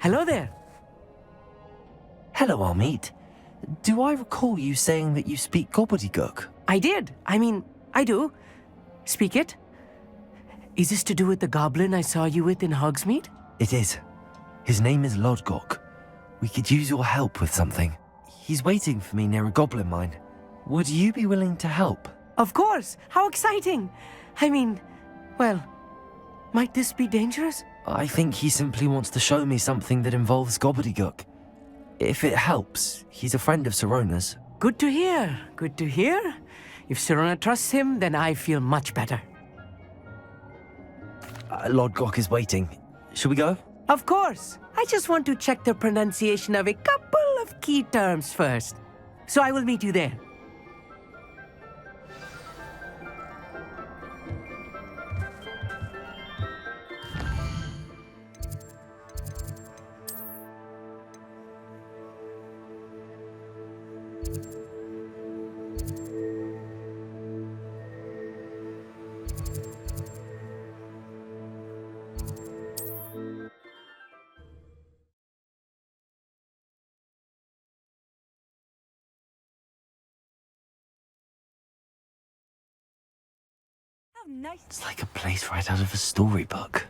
Hello there. Hello, Amit. Do I recall you saying that you speak gobbledygook? I did. I do. Speak it. Is this to do with the goblin I saw you with in Hogsmeade? It is. His name is Lodgok. We could use your help with something. He's waiting for me near a goblin mine. Would you be willing to help? Of course. How exciting. Well, might this be dangerous? I think he simply wants to show me something that involves gobbledygook. If it helps, he's a friend of Sirona's. Good to hear. Good to hear. If Sirona trusts him, then I feel much better. Lodgok is waiting. Shall we go? Of course. I just want to check the pronunciation of a couple of key terms first. So I will meet you there. How nice. It's like a place right out of a storybook.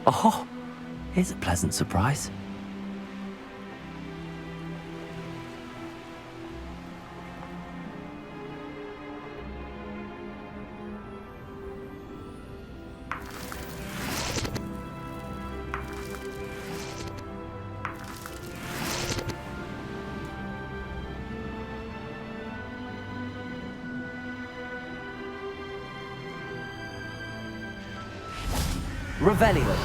Oh, here's a pleasant surprise. Revelio.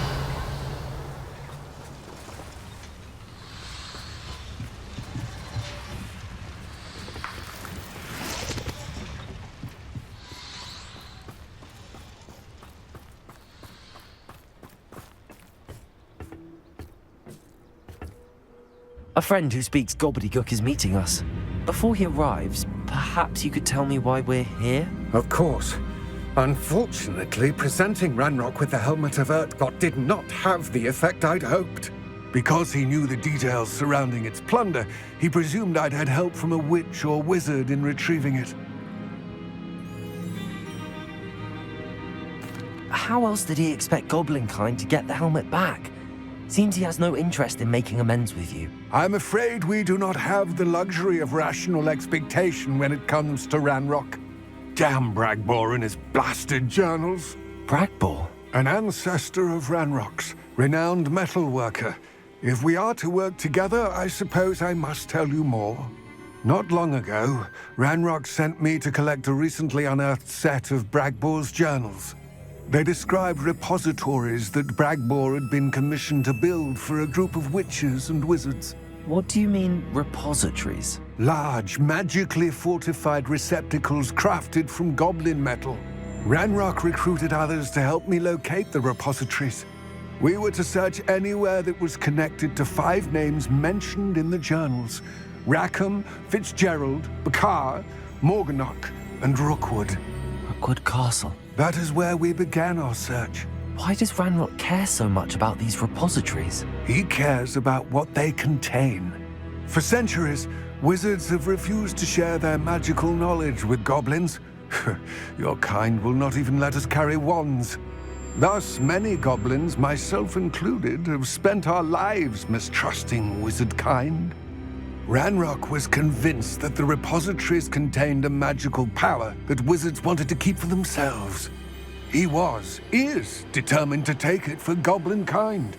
A friend who speaks gobbledygook is meeting us. Before he arrives, perhaps you could tell me why we're here? Of course. Unfortunately, presenting Ranrock with the Helmet of Urtkot did not have the effect I'd hoped. Because he knew the details surrounding its plunder, he presumed I'd had help from a witch or wizard in retrieving it. How else did he expect Goblinkind to get the helmet back? Seems he has no interest in making amends with you. I'm afraid we do not have the luxury of rational expectation when it comes to Ranrock. Damn Bragbor and his blasted journals. Bragbor? An ancestor of Ranrock's, renowned metal worker. If we are to work together, I suppose I must tell you more. Not long ago, Ranrock sent me to collect a recently unearthed set of Bragbor's journals. They described repositories that Bragbor had been commissioned to build for a group of witches and wizards. What do you mean, repositories? Large, magically fortified receptacles crafted from goblin metal. Ranrock recruited others to help me locate the repositories. We were to search anywhere that was connected to 5 names mentioned in the journals: Rackham, Fitzgerald, Bakar, Morganach, and Rookwood. Rookwood Castle. That is where we began our search. Why does Ranrock care so much about these repositories? He cares about what they contain. For centuries, wizards have refused to share their magical knowledge with goblins. Your kind will not even let us carry wands. Thus, many goblins, myself included, have spent our lives mistrusting wizard kind. Ranrock was convinced that the repositories contained a magical power that wizards wanted to keep for themselves. He is determined to take it for goblin kind.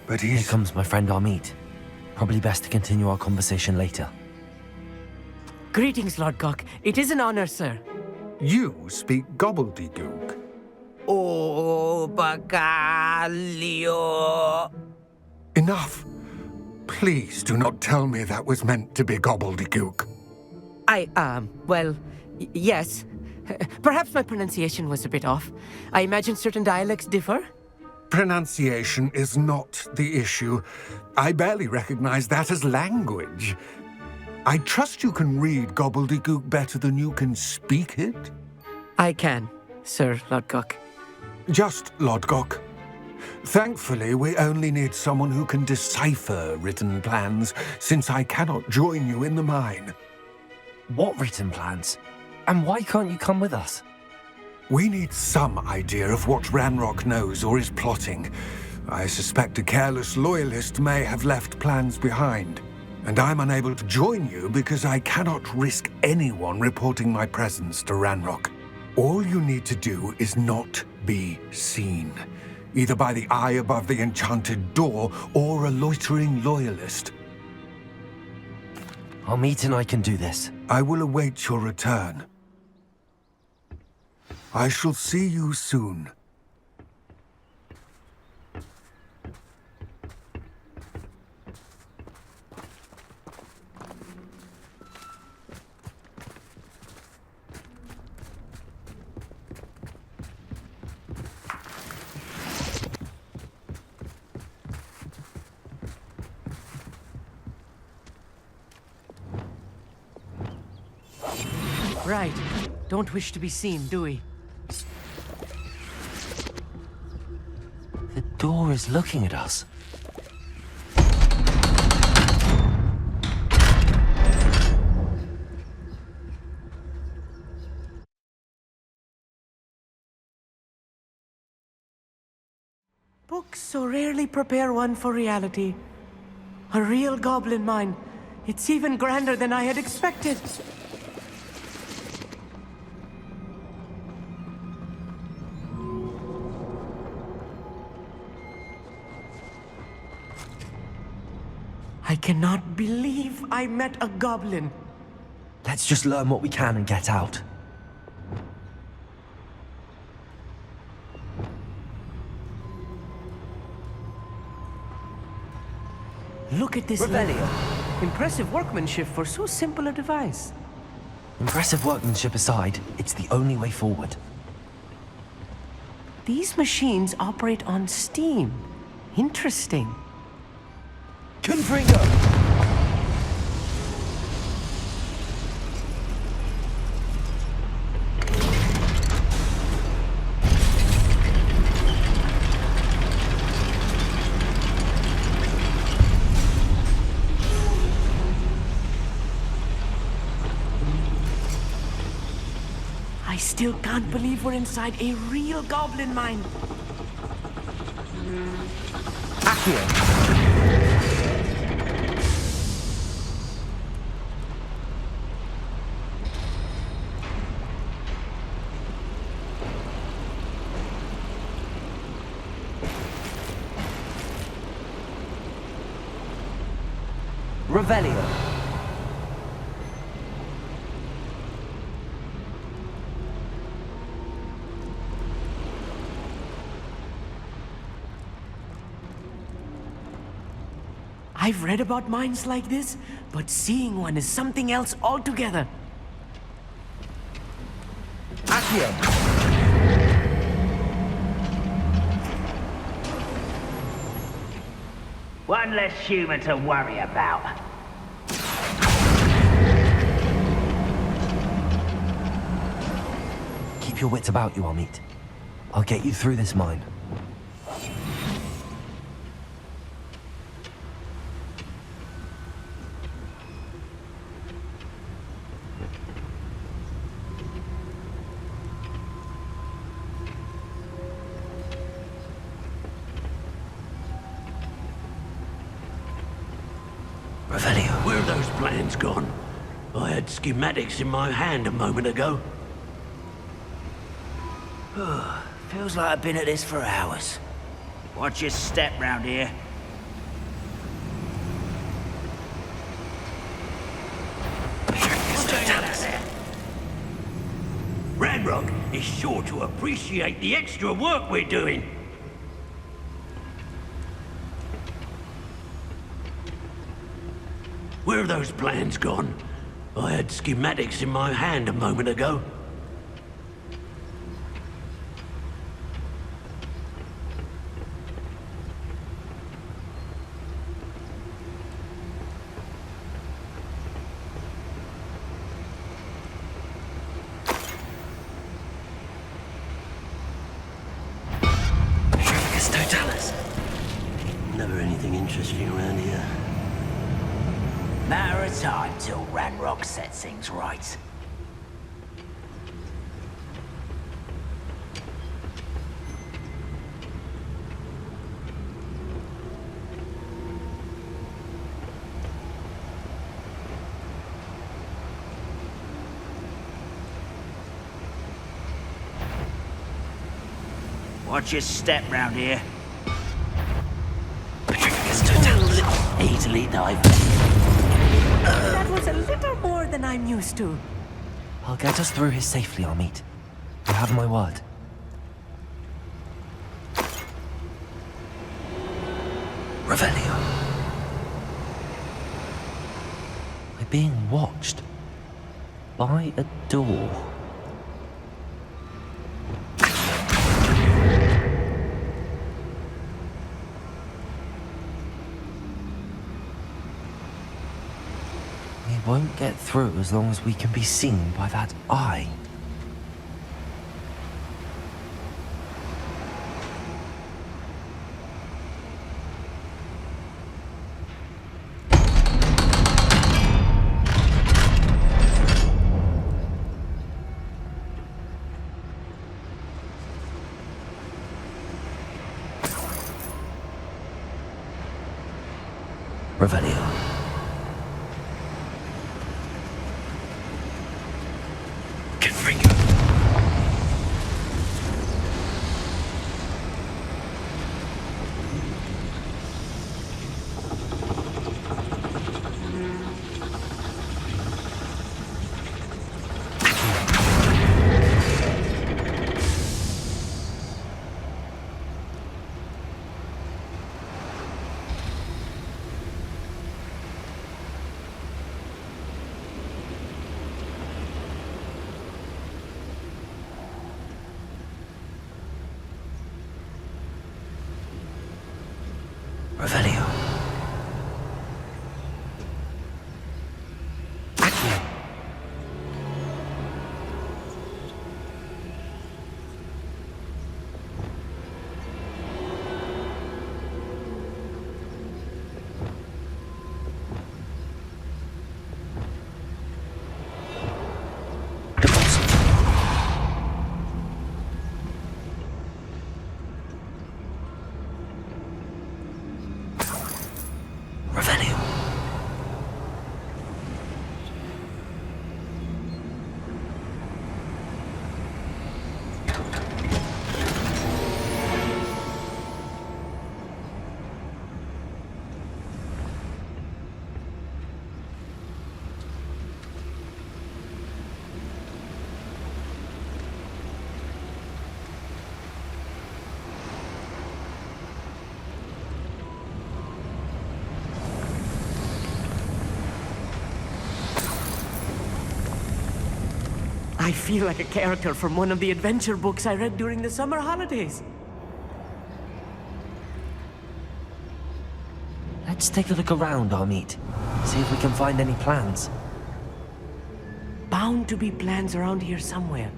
But Here comes my friend Amit. Probably best to continue our conversation later. Greetings, Lodgok. It is an honor, sir. You speak gobbledygook. Oh, Bagalio. Enough. Please do not tell me that was meant to be gobbledygook. Yes. Perhaps my pronunciation was a bit off. I imagine certain dialects differ. Pronunciation is not the issue. I barely recognize that as language. I trust you can read gobbledygook better than you can speak it? I can, Sir Lodgok. Just Lodgok. Thankfully, we only need someone who can decipher written plans, since I cannot join you in the mine. What written plans? And why can't you come with us? We need some idea of what Ranrock knows or is plotting. I suspect a careless loyalist may have left plans behind. And I'm unable to join you because I cannot risk anyone reporting my presence to Ranrock. All you need to do is not be seen, either by the eye above the enchanted door or a loitering loyalist. Our meet and I can do this. I will await your return. I shall see you soon. Right. Don't wish to be seen, do we? The door is looking at us. Books so rarely prepare one for reality. A real goblin mine. It's even grander than I had expected. I cannot believe I met a goblin. Let's just learn what we can and get out. Look at this Revelio. lever. Impressive workmanship for so simple a device. Impressive workmanship aside, it's the only way forward. These machines operate on steam. Interesting. Confringo! I still can't believe we're inside a real goblin mine. Accio! Revelio. I've read about mines like this, but seeing one is something else altogether. Accio! One less human to worry about. Keep your wits about you, Amit. I'll get you through this mine. Revelio. Where are those plans gone? I had schematics in my hand a moment ago. Feels like I've been at this for hours. Watch your step round here. Ranrock is sure to appreciate the extra work we're doing. Where are those plans gone? I had schematics in my hand a moment ago. Totalis. Never anything interesting around here. Matter of time till Ranrock sets things right. Watch your step round here. Easily dive. That was a little more than I'm used to. I'll get us through here safely, Amit. You have my word. Revelio. We're being watched. By a door. We won't get through as long as we can be seen by that eye. Revelio. Confringo. Revelio. Accio. Revelio. I feel like a character from one of the adventure books I read during the summer holidays. Let's take a look around, Amit. See if we can find any plans. Bound to be plans around here somewhere.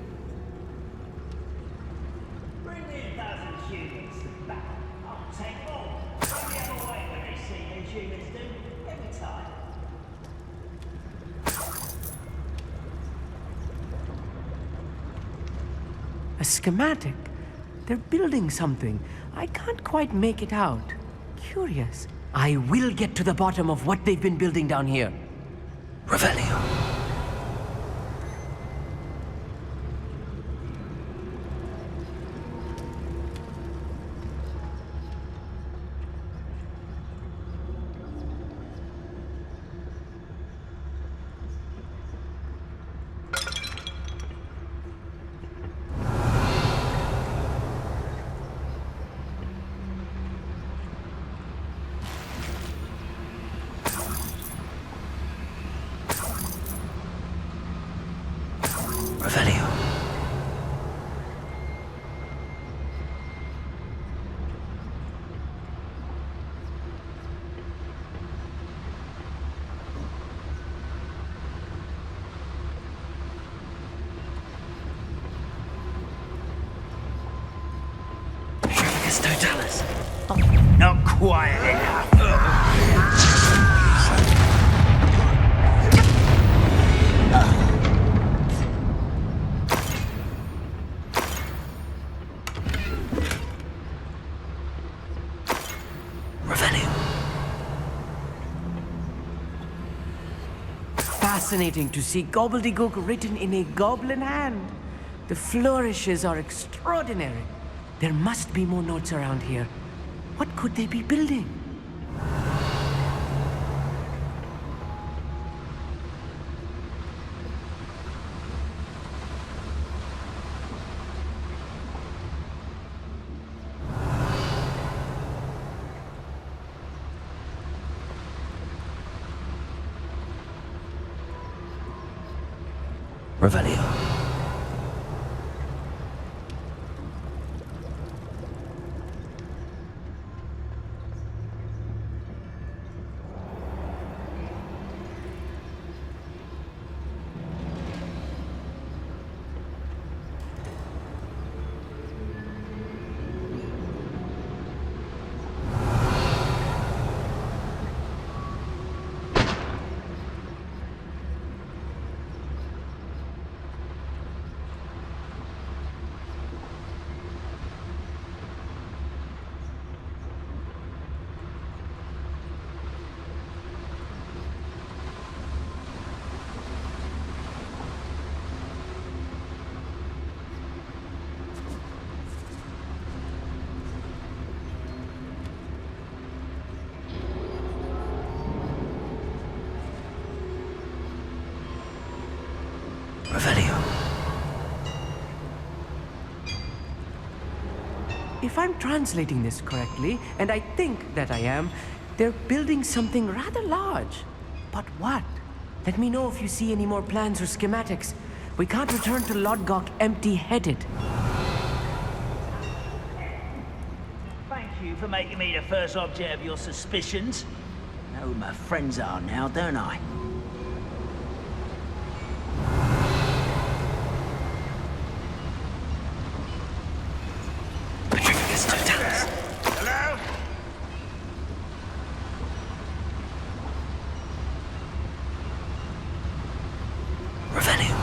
Bring me 1,000 humans back. I'll take all. Don't get away when they see these humans do. Every time. A schematic. They're building something. I can't quite make it out. Curious. I will get to the bottom of what they've been building down here. Revelio. Revenus Totalis. Not quiet enough. Revenue. Fascinating to see gobbledygook written in a goblin hand. The flourishes are extraordinary. There must be more notes around here. What could they be building? Revelio. Revelio. If I'm translating this correctly, and I think that I am, they're building something rather large. But what? Let me know if you see any more plans or schematics. We can't return to Lodgok empty-headed. Thank you for making me the first object of your suspicions. I know who my friends are now, don't I? Revenus Totalis. Hello? Revelio.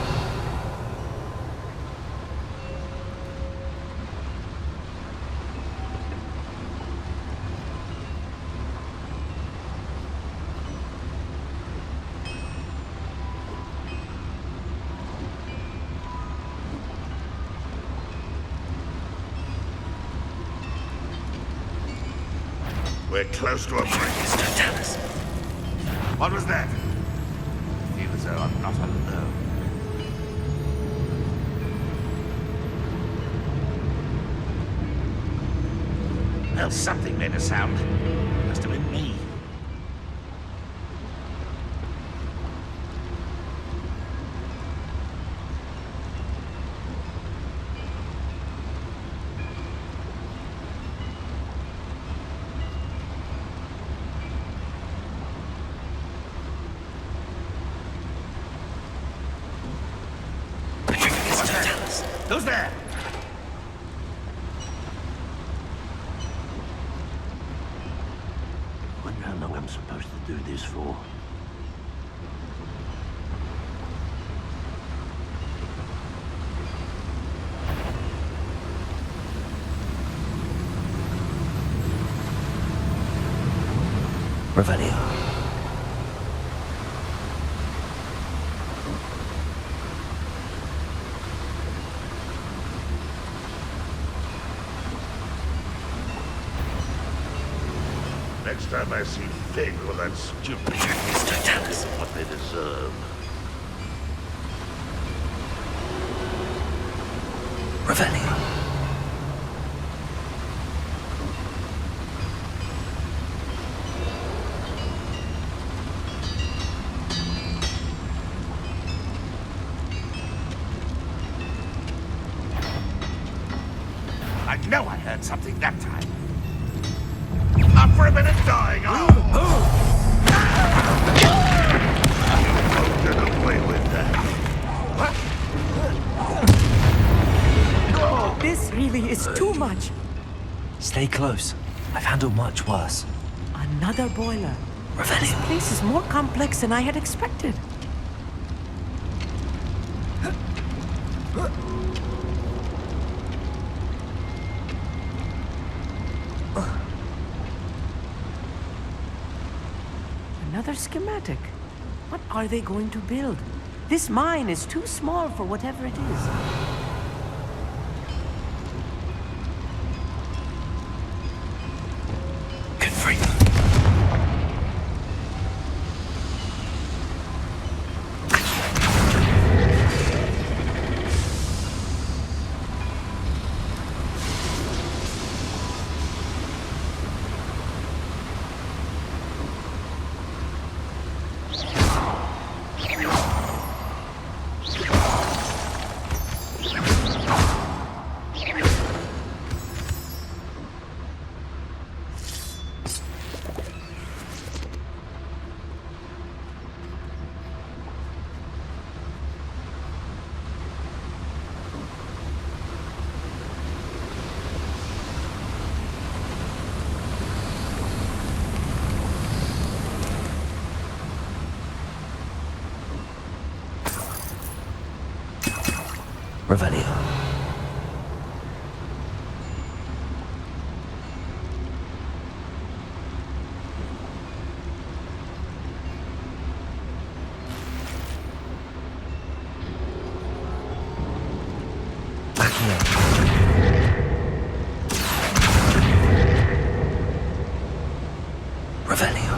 We're close to a break. Revenus Totalis. What was that? I feel as though I'm not alone. Well, something made a sound. Must have been me. Revenus Totalis. Who's there? Wonder how long I'm supposed to do this for. Revelio. Next time I see Fig or that stupid Revenus Totalis. what they deserve. Revelio. I know I heard something that time. Up for a minute dying, you won't get away with that. Oh, this really is too much. Stay close. I've handled much worse. Another boiler. This Revelio. place is more complex than I had expected. Another schematic. What are they going to build? This mine is too small for whatever it is. Good freak. Revelio. Backing up. Revelio.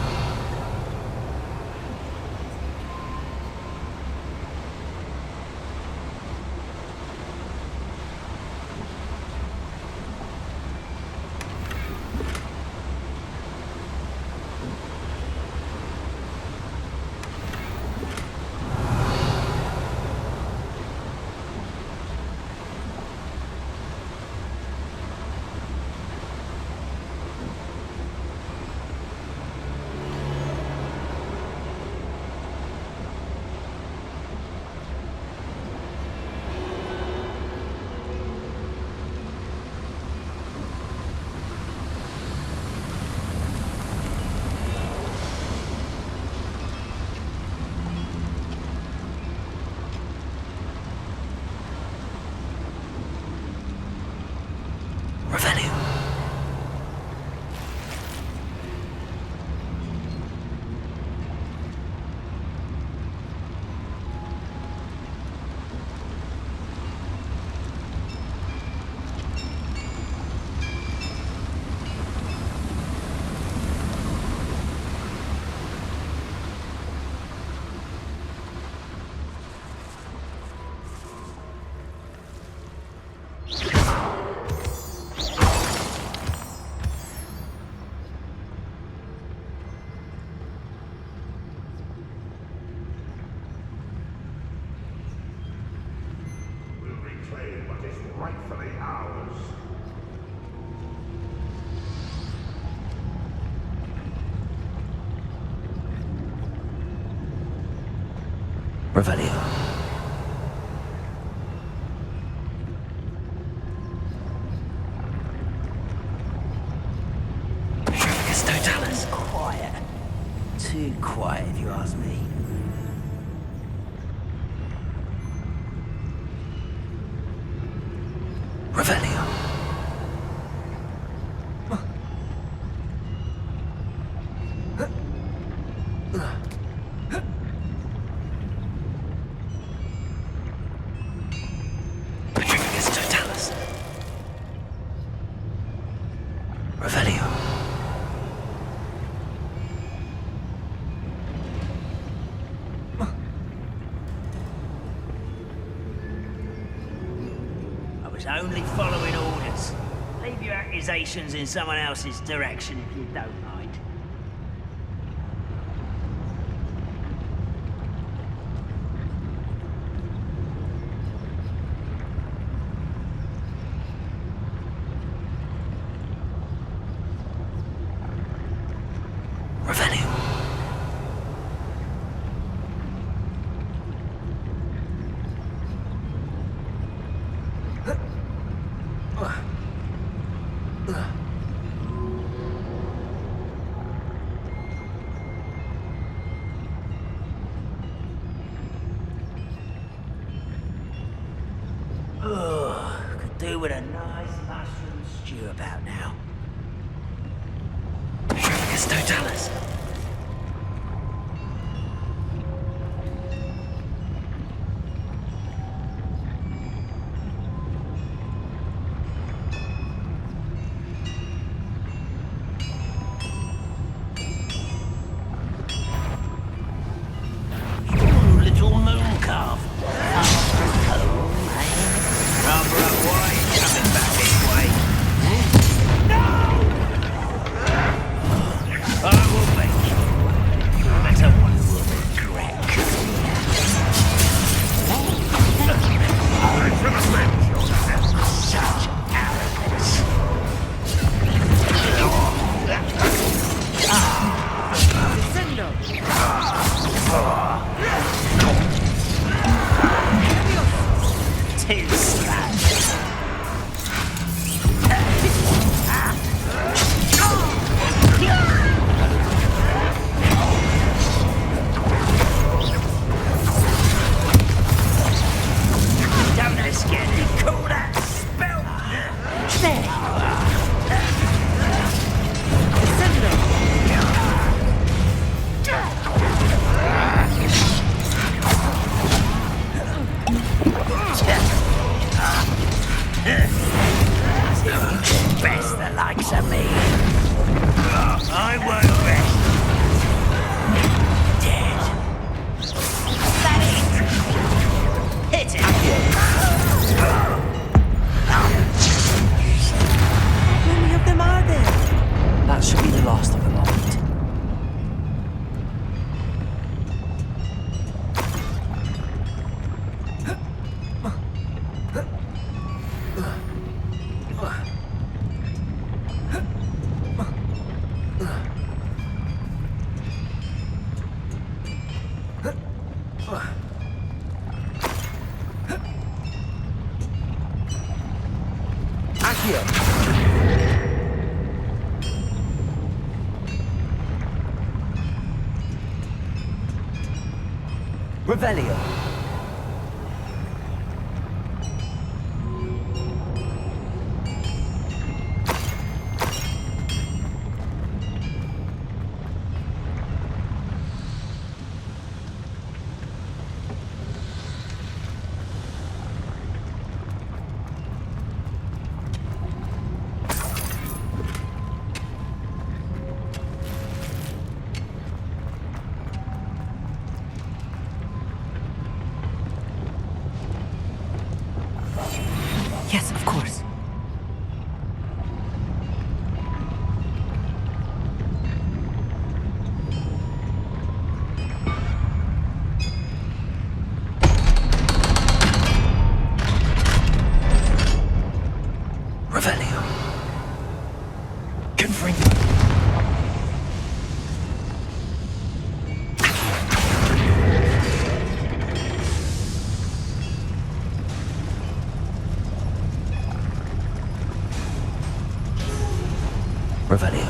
Revelio. We'll reclaim what is rightfully ours. Revelio. It's totalis. Quiet. Too quiet, if you ask me. Revelio. It's totalis. Revelio. I was only following orders. Leave your accusations in someone else's direction if you don't mind. Revelio. with a nice mushroom stew about now. Yes, Totalis. Ooh, little moon calf. Home, eh? Rather a white coming back this way. No! I will make you. No matter what you will regret. I should have meant yourself. Such arrogance. Too slow. Don't let's get it. Call that spell. Best the likes of me. I won't rest. Dead. That it. Hit it. How many of them are there? That should be the last of them, I'll meet. Revelio. Yes, of course. Revelio. Confirm. Revelio.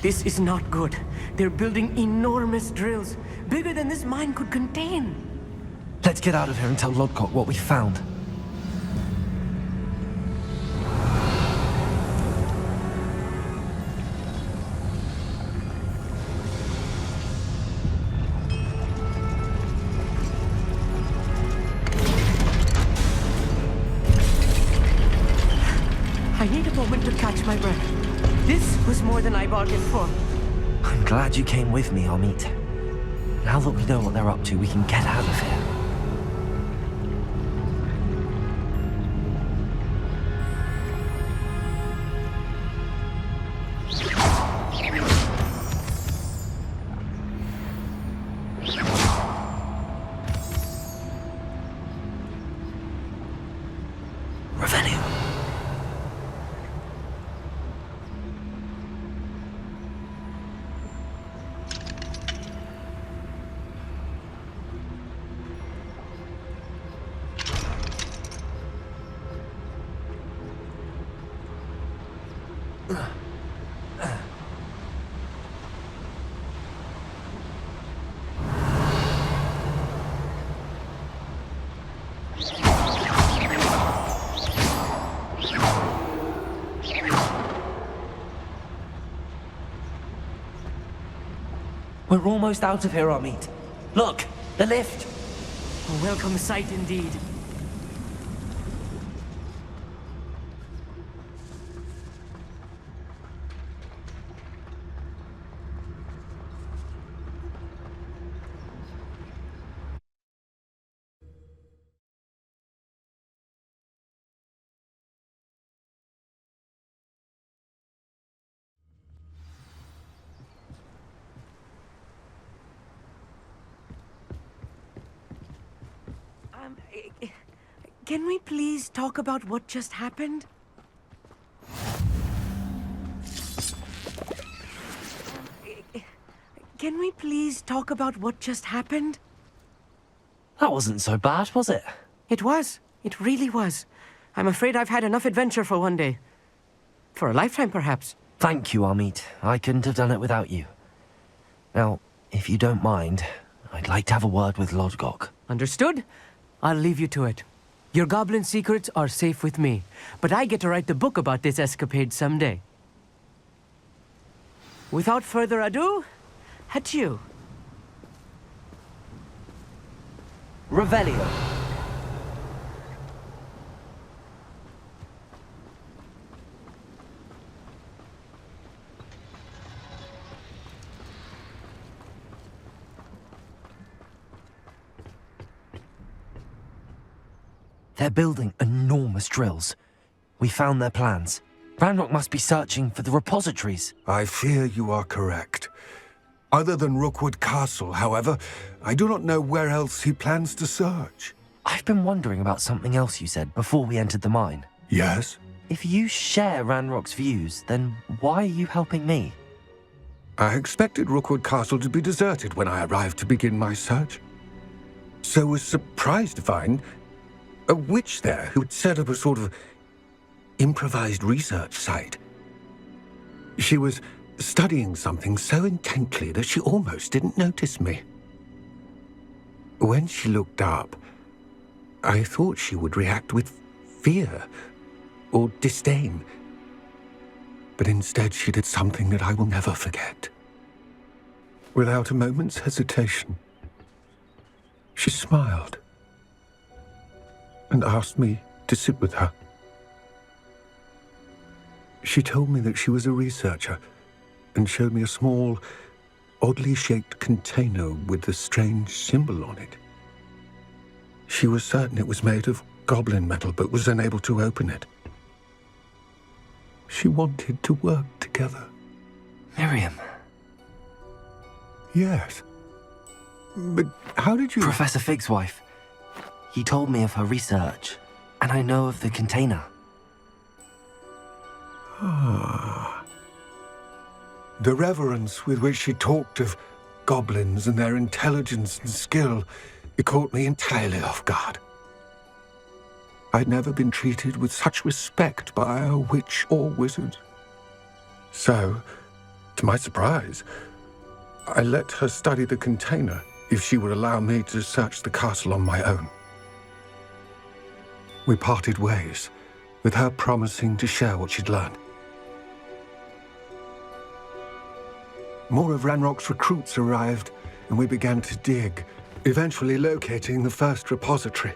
This is not good. They're building enormous drills, bigger than this mine could contain. Let's get out of here and tell Lodcock what we found. I need a moment to catch my breath. This was more than I bargained for. I'm glad you came with me, Amit. Now that we know what they're up to, we can get out of here. Revelio. We're almost out of here, Amit. Look, the lift. A welcome sight indeed. Can we please talk about what just happened? Can we please talk about what just happened? That wasn't so bad, was it? It was. It really was. I'm afraid I've had enough adventure for one day. For a lifetime, perhaps. Thank you, Amit. I couldn't have done it without you. Now, if you don't mind, I'd like to have a word with Lodgok. Understood? I'll leave you to it. Your goblin secrets are safe with me, but I get to write the book about this escapade someday. Without further ado, adieu. Revelio. They're building enormous drills. We found their plans. Ranrock must be searching for the repositories. I fear you are correct. Other than Rookwood Castle, however, I do not know where else he plans to search. I've been wondering about something else you said before we entered the mine. Yes? If you share Ranrock's views, then why are you helping me? I expected Rookwood Castle to be deserted when I arrived to begin my search. So was surprised to find a witch there who had set up a sort of improvised research site. She was studying something so intently that she almost didn't notice me. When she looked up, I thought she would react with fear or disdain. But instead she did something that I will never forget. Without a moment's hesitation, she smiled and asked me to sit with her. She told me that she was a researcher and showed me a small, oddly shaped container with a strange symbol on it. She was certain it was made of goblin metal, but was unable to open it. She wanted to work together. Miriam. Yes. But how did you... Professor Fig's wife. He told me of her research, and I know of the container. Ah. The reverence with which she talked of goblins and their intelligence and skill, it caught me entirely off guard. I'd never been treated with such respect by a witch or wizard. So, to my surprise, I let her study the container if she would allow me to search the castle on my own. We parted ways, with her promising to share what she'd learned. More of Ranrock's recruits arrived, and we began to dig, eventually locating the first repository.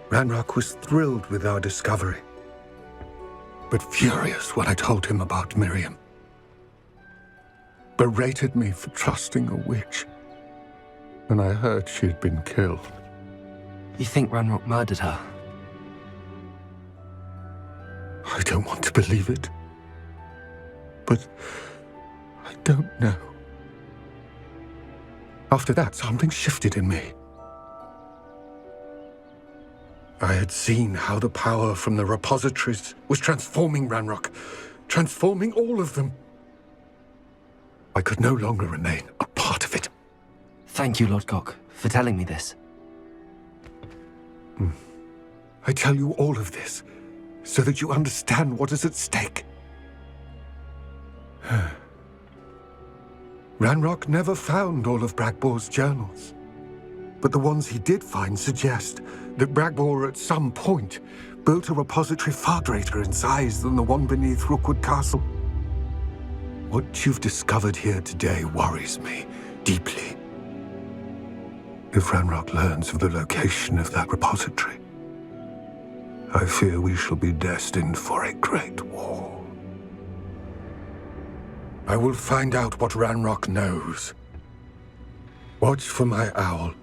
Ranrock was thrilled with our discovery, but furious when I told him about Miriam. Berated me for trusting a witch, and I heard she had been killed. You think Ranrock murdered her? I don't want to believe it, but I don't know. After that, something shifted in me. I had seen how the power from the repositories was transforming Ranrock, transforming all of them. I could no longer remain a part of it. Thank you, Lodgok, for telling me this. I tell you all of this so that you understand what is at stake. Ranrock never found all of Bragbor's journals. but the ones he did find suggest that Bragbor at some point built a repository far greater in size than the one beneath Rookwood Castle. What you've discovered here today worries me deeply. If Ranrock learns of the location of that repository, I fear we shall be destined for a great war. I will find out what Ranrock knows. Watch for my owl.